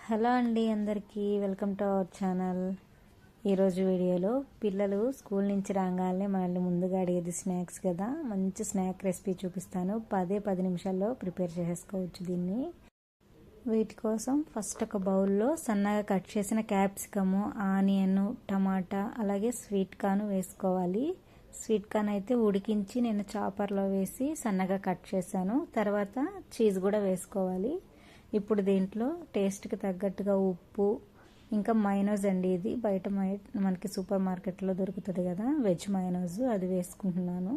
Hello అండి, అందరికీ welcome to our channel. ఈరోజు వీడియోలో పిల్లలు స్కూల్ నుంచి రాగానే మనల్ని ముందుగా అడిగేది స్నాక్స్ కదా. మంచి స్నాక్ రెసిపీ చూపిస్తాను. 10 నిమిషాల్లో ప్రిపేర్ చేసుకోవచ్చు దీన్ని. వీటి కోసం ఫస్ట్ ఒక బౌల్లో సన్నగా కట్ చేసిన క్యాప్సికము, ఆనియన్, టమాటా, అలాగే స్వీట్ కార్న్ వేసుకోవాలి. స్వీట్ కార్న్ అయితే ఉడికించి నేను చాపర్లో వేసి సన్నగా కట్ చేశాను. తర్వాత చీజ్ కూడా వేసుకోవాలి. ఇప్పుడు దీంట్లో టేస్ట్కి తగ్గట్టుగా ఉప్పు, ఇంకా మైనోజ్ అండి, ఇది బయట మనకి సూపర్ మార్కెట్లో దొరుకుతుంది కదా, వెజ్ మైనోజ్, అది వేసుకుంటున్నాను.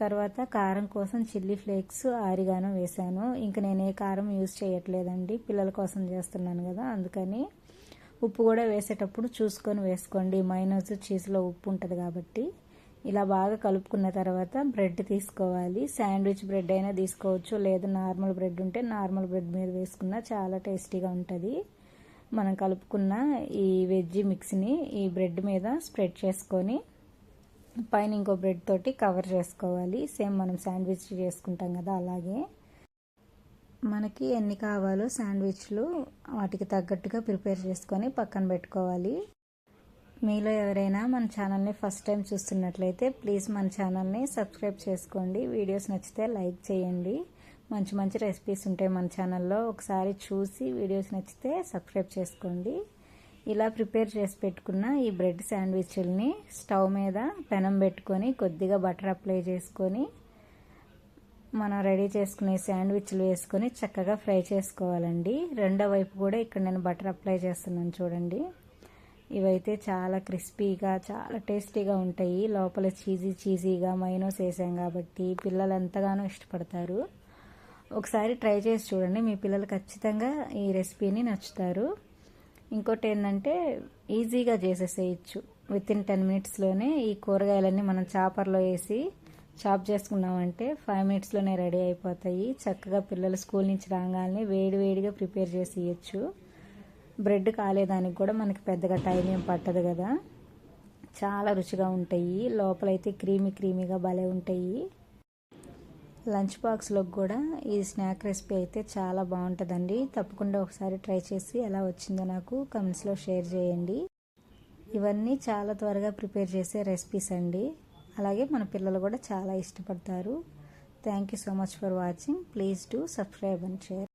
తర్వాత కారం కోసం చిల్లీ ఫ్లేక్స్, ఆరిగానో వేసాను. ఇంకా నేను ఏ కారం యూజ్ చేయట్లేదండి, పిల్లల కోసం చేస్తున్నాను కదా, అందుకని. ఉప్పు కూడా వేసేటప్పుడు చూసుకొని వేసుకోండి, మైనోజ్ చీజ్లో ఉప్పు ఉంటుంది కాబట్టి. ఇలా బాగా కలుపుకున్న తర్వాత బ్రెడ్ తీసుకోవాలి. శాండ్విచ్ బ్రెడ్ అయినా తీసుకోవచ్చు, లేదు నార్మల్ బ్రెడ్ ఉంటే నార్మల్ బ్రెడ్ మీద వేసుకున్నా చాలా టేస్టీగా ఉంటుంది. మనం కలుపుకున్న ఈ వెజ్ మిక్స్ని ఈ బ్రెడ్ మీద స్ప్రెడ్ చేసుకొని పైన ఇంకో బ్రెడ్ తోటి కవర్ చేసుకోవాలి. సేమ్ మనం శాండ్విచ్ చేసుకుంటాం కదా, అలాగే. మనకి ఎన్ని కావాలో శాండ్విచ్లు వాటికి తగ్గట్టుగా ప్రిపేర్ చేసుకొని పక్కన పెట్టుకోవాలి. మీలో ఎవరైనా మన ఛానల్ని ఫస్ట్ టైం చూస్తున్నట్లయితే ప్లీజ్ మన ఛానల్ని సబ్స్క్రైబ్ చేసుకోండి. వీడియోస్ నచ్చితే లైక్ చేయండి. మంచి మంచి రెసిపీస్ ఉంటాయి మన ఛానల్లో, ఒకసారి చూసి వీడియోస్ నచ్చితే సబ్స్క్రైబ్ చేసుకోండి. ఇలా ప్రిపేర్ చేసి పెట్టుకున్న ఈ బ్రెడ్ శాండ్విచ్ల్ని స్టవ్ మీద పెనం పెట్టుకొని కొద్దిగా బటర్ అప్లై చేసుకొని మనం రెడీ చేసుకునే శాండ్విచ్లు వేసుకొని చక్కగా ఫ్రై చేసుకోవాలండి. రెండో వైపు కూడా ఇక్కడ నేను బటర్ అప్లై చేస్తున్నాను చూడండి. ఇవైతే చాలా క్రిస్పీగా, చాలా టేస్టీగా ఉంటాయి. లోపల చీజీగా మైనోస్ వేసాం కాబట్టి పిల్లలు ఎంతగానో ఇష్టపడతారు. ఒకసారి ట్రై చేసి చూడండి, మీ పిల్లలు ఖచ్చితంగా ఈ రెసిపీని నచ్చుతారు. ఇంకోటి ఏంటంటే ఈజీగా చేసేసేయచ్చు. వితిన్ 10 మినిట్స్లోనే ఈ కూరగాయలన్నీ మనం చాపర్లో వేసి చాప్ చేసుకున్నామంటే 5 మినిట్స్లోనే రెడీ అయిపోతాయి. చక్కగా పిల్లలు స్కూల్ నుంచి రాగానే వేడిగా ప్రిపేర్ చేసి ఇవ్వచ్చు. బ్రెడ్ కాలేదానికి కూడా మనకి పెద్దగా టైం ఏం పట్టదు కదా, చాలా రుచిగా ఉంటాయి. లోపలైతే క్రీమీగా భలే ఉంటాయి. లంచ్ బాక్స్లోకి కూడా ఈ స్నాక్ రెసిపీ అయితే చాలా బాగుంటుందండి. తప్పకుండా ఒకసారి ట్రై చేసి ఎలా వచ్చిందో నాకు కమెంట్స్లో షేర్ చేయండి. ఇవన్నీ చాలా త్వరగా ప్రిపేర్ చేసే రెసిపీస్ అండి, అలాగే మన పిల్లలు కూడా చాలా ఇష్టపడతారు. Thank you so much for watching. Please do subscribe and share.